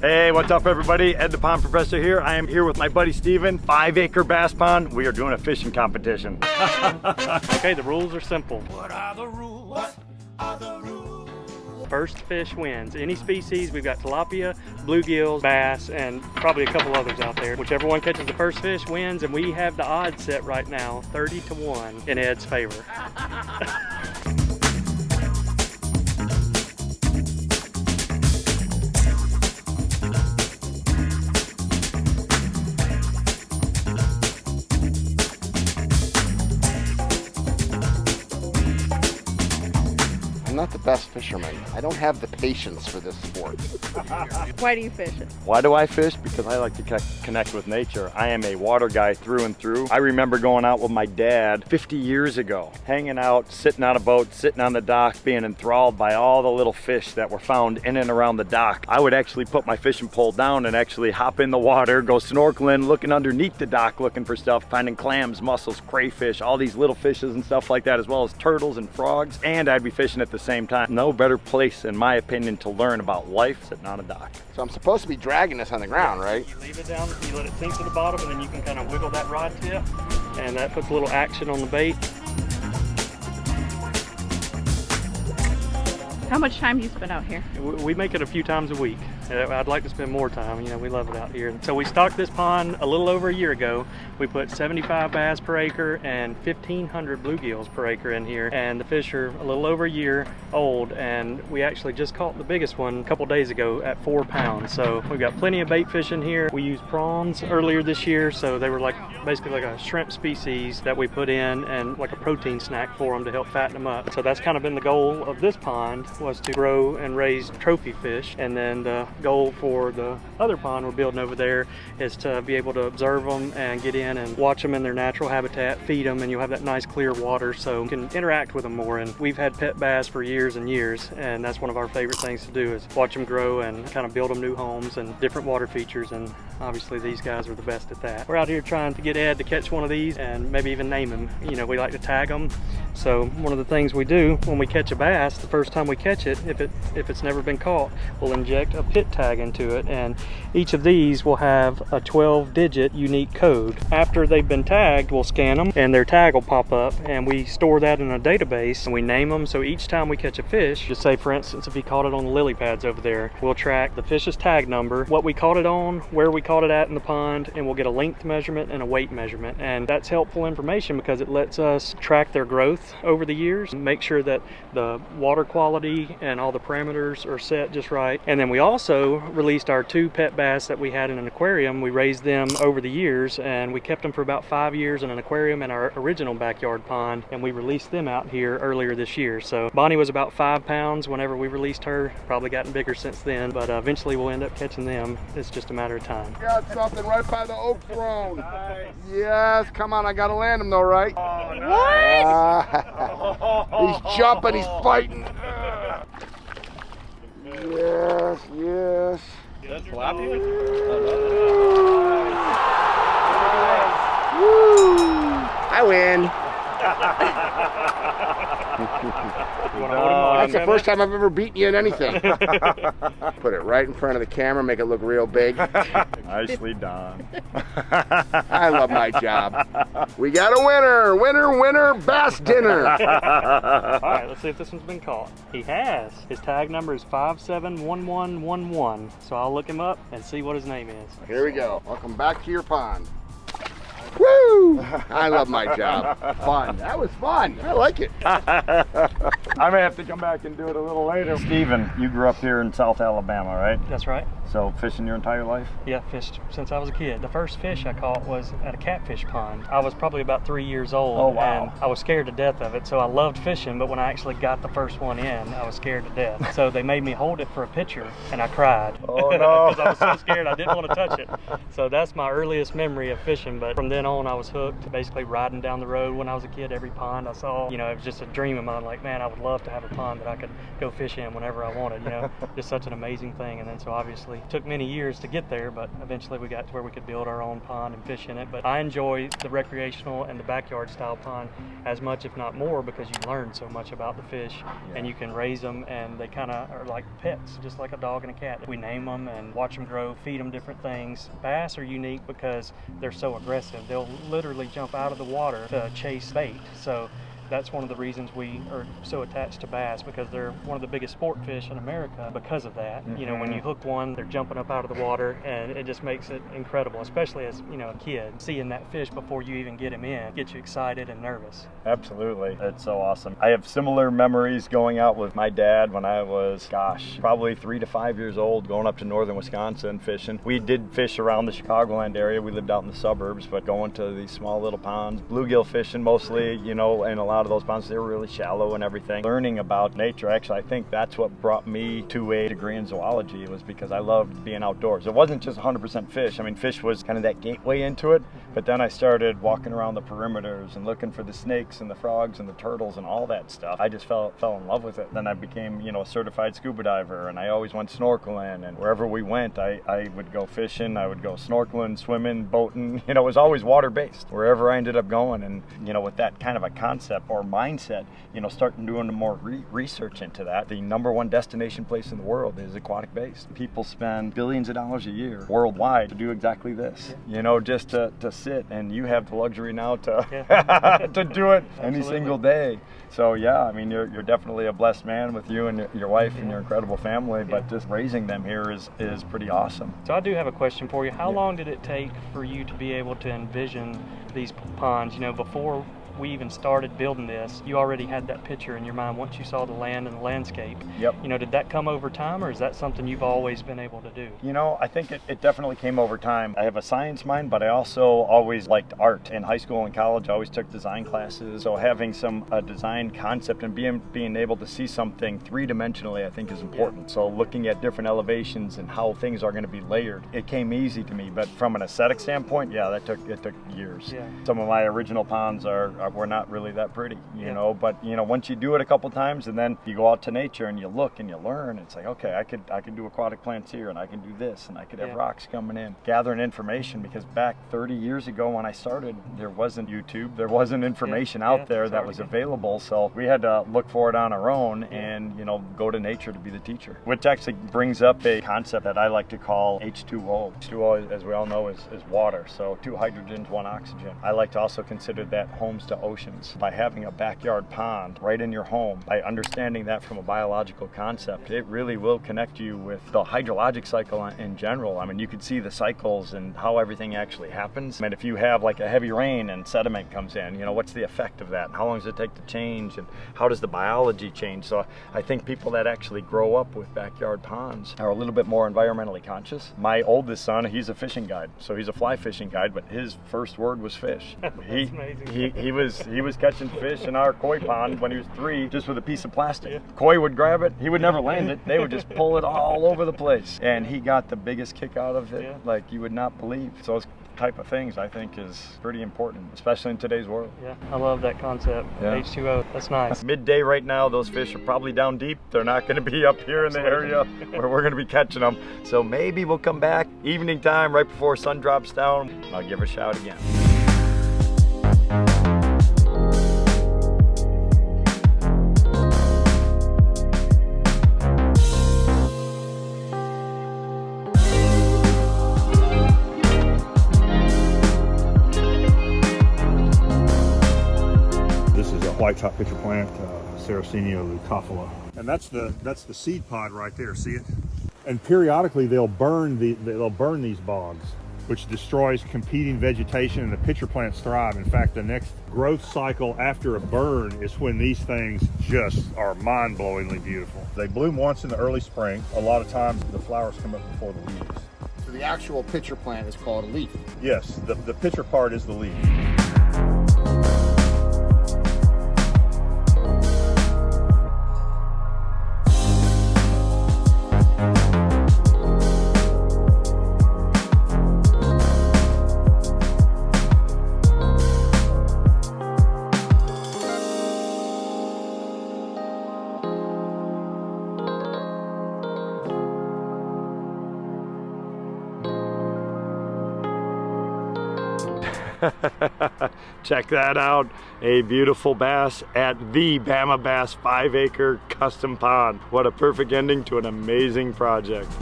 Hey, what's up everybody? Ed the Pond Professor here. I am here with my buddy Steven, 5-acre bass pond. We are doing a fishing competition. Okay, the rules are simple. What are the rules? What are the rules? First fish wins. Any species, we've got tilapia, bluegills, bass, and probably a couple others out there. Whichever one catches the first fish wins, and we have the odds set right now, 30-1 in Ed's favor. I'm not the best fisherman. I don't have the patience for this sport. Why do you fish it? Why do I fish? Because I like to connect with nature. I am a water guy through and through. I remember going out with my dad 50 years ago, hanging out, sitting on a boat, sitting on the dock, being enthralled by all the little fish that were found in and around the dock. I would actually put my fishing pole down and actually hop in the water, go snorkeling, looking underneath the dock, looking for stuff, finding clams, mussels, crayfish, all these little fishes and stuff like that, as well as turtles and frogs. And I'd be fishing at the same time. No better place, in my opinion, to learn about life sitting on a dock. So I'm supposed to be dragging this on the ground, right? You leave it down, you let it sink to the bottom, and then you can kind of wiggle that rod tip, and that puts a little action on the bait. How much time do you spend out here? We make it a few times a week. I'd like to spend more time, you know, we love it out here. So we stocked this pond a little over a year ago. We put 75 bass per acre and 1,500 bluegills per acre in here. And the fish are a little over a year old, and we actually just caught the biggest one a couple days ago at 4 pounds. So we've got plenty of bait fish in here. We used prawns earlier this year, so they were like basically like a shrimp species that we put in and like a protein snack for them to help fatten them up. So that's kind of been the goal of this pond, was to grow and raise trophy fish. And then the goal for the other pond we're building over there is to be able to observe them and get in and watch them in their natural habitat, feed them, and you'll have that nice clear water so you can interact with them more. And we've had pet bass for years and years, and that's one of our favorite things to do, is watch them grow and kind of build them new homes and different water features, and obviously these guys are the best at that. We're out here trying to get Ed to catch one of these and maybe even name him. You know, we like to tag them. So one of the things we do when we catch a bass, the first time we catch it, if it's never been caught, we'll inject a pit tag into it, and each of these will have a 12-digit unique code. After they've been tagged, we'll scan them and their tag will pop up, and we store that in a database and we name them. So each time we catch a fish, just say for instance if you caught it on the lily pads over there, we'll track the fish's tag number, what we caught it on, where we caught it at in the pond, and we'll get a length measurement and a weight measurement. And that's helpful information because it lets us track their growth over the years and make sure that the water quality and all the parameters are set just right. And then we also released our 2 pet bass that we had in an aquarium. We raised them over the years, and we kept them for about 5 years in an aquarium in our original backyard pond, and we released them out here earlier this year. So Bonnie was about 5 pounds whenever we released her, probably gotten bigger since then, but eventually we'll end up catching them. It's just a matter of time. Got something right by the oak throne. Nice. Yes, come on, I gotta land him though, right? Oh, nice. He's jumping, he's fighting. Yes, yes. That's tilapia? Woo! I win. That's the first time I've ever beaten you in anything. Put it right in front of the camera, make it look real big. Nicely done. I love my job. We got a winner! Winner, winner, bass dinner! Alright, let's see if this one's been caught. He has. His tag number is 571111. So I'll look him up and see what his name is. Here we go. Welcome back to your pond. Woo! I love my job. Fun. That was fun. I like it. I may have to come back and do it a little later. Steven, you grew up here in South Alabama, right? That's right. So fishing your entire life? Yeah, fished since I was a kid. The first fish I caught was at a catfish pond. I was probably about 3 years old. Oh, wow. And I was scared to death of it, so I loved fishing, but when I actually got the first one in, I was scared to death. So they made me hold it for a picture, and I cried. Oh, no. Because I was so scared I didn't want to touch it. So that's my earliest memory of fishing, but from then on I was hooked, basically riding down the road when I was a kid. Every pond I saw, you know, it was just a dream of mine, like, man, I would love to have a pond that I could go fish in whenever I wanted, you know. Just such an amazing thing. And then so obviously it took many years to get there, but eventually we got to where we could build our own pond and fish in it. But I enjoy the recreational and the backyard style pond as much, if not more, because you learn so much about the fish and you can raise them, and they kind of are like pets, just like a dog and a cat. We name them and watch them grow, feed them different things. Bass are unique because they're so aggressive. They'll literally jump out of the water to chase bait. So that's one of the reasons we are so attached to bass, because they're one of the biggest sport fish in America because of that. You know, when you hook one, they're jumping up out of the water, and it just makes it incredible, especially as, you know, a kid. Seeing that fish before you even get him in gets you excited and nervous. Absolutely. It's so awesome. I have similar memories going out with my dad when I was, probably 3 to 5 years old, going up to northern Wisconsin fishing. We did fish around the Chicagoland area. We lived out in the suburbs, but going to these small little ponds, bluegill fishing mostly, you know, and a lot of those ponds, they were really shallow and everything. Learning about nature, actually, I think that's what brought me to a degree in zoology. It was because I loved being outdoors. It wasn't just 100% fish. I mean, fish was kind of that gateway into it, but then I started walking around the perimeters and looking for the snakes and the frogs and the turtles and all that stuff. I just fell in love with it. Then I became, you know, a certified scuba diver, and I always went snorkeling, and wherever we went, I would go fishing, I would go snorkeling, swimming, boating. You know, it was always water-based wherever I ended up going. And, you know, with that kind of a concept or mindset, you know, starting doing more research into that, the #1 destination place in the world is aquatic based. People spend billions of dollars a year worldwide to do exactly this, you know, just to sit, and you have the luxury now to to do it any single day. So yeah, I mean, you're definitely a blessed man with you and your wife and your incredible family, but just raising them here is pretty awesome. So I do have a question for you. How long did it take for you to be able to envision these ponds? You know, before we even started building this, you already had that picture in your mind once you saw the land and the landscape. Yep. You know, did that come over time, or is that something you've always been able to do? You know, I think it definitely came over time. I have a science mind, but I also always liked art. In high school and college, I always took design classes. So having a design concept and being able to see something three-dimensionally, I think is important. So looking at different elevations and how things are going to be layered, it came easy to me. But from an aesthetic standpoint, yeah, it took years. Yeah. Some of my original ponds were not really that pretty, you know, but you know, once you do it a couple times and then you go out to nature and you look and you learn, it's like, okay, I could do aquatic plants here, and I can do this, and I could have rocks coming in, gathering information, because back 30 years ago when I started, there wasn't YouTube, there wasn't information out there that was available, so we had to look for it on our own and, you know, go to nature to be the teacher, which actually brings up a concept that I like to call H2O. H2O, as we all know, is water, so 2 hydrogens, 1 oxygen. I like to also consider that homes to oceans. By having a backyard pond right in your home, by understanding that from a biological concept, it really will connect you with the hydrologic cycle in general. I mean, you could see the cycles and how everything actually happens. I mean, if you have like a heavy rain and sediment comes in, you know, what's the effect of that? How long does it take to change, and how does the biology change? So I think people that actually grow up with backyard ponds are a little bit more environmentally conscious. My oldest son, he's a fishing guide, so he's a fly fishing guide, but his first word was fish. He was catching fish in our koi pond when he was 3, just with a piece of plastic. Koi would grab it, he would never land it, they would just pull it all over the place, and he got the biggest kick out of it like you would not believe. So those type of things, I think, is pretty important, especially in today's world. Yeah, I love that concept. H2O, that's nice. Midday right now, those fish are probably down deep. They're not going to be up here in the area where we're going to be catching them. So maybe we'll come back evening time right before sun drops down. I'll give a shout again. White top pitcher plant, Sarracenia leucophila, and that's the seed pod right there. See it? And periodically they'll burn these bogs, which destroys competing vegetation, and the pitcher plants thrive. In fact, the next growth cycle after a burn is when these things just are mind-blowingly beautiful. They bloom once in the early spring. A lot of times the flowers come up before the leaves. So the actual pitcher plant is called a leaf. Yes, the pitcher part is the leaf. Check that out. A beautiful bass at the Bama Bass 5-acre custom pond. What a perfect ending to an amazing project.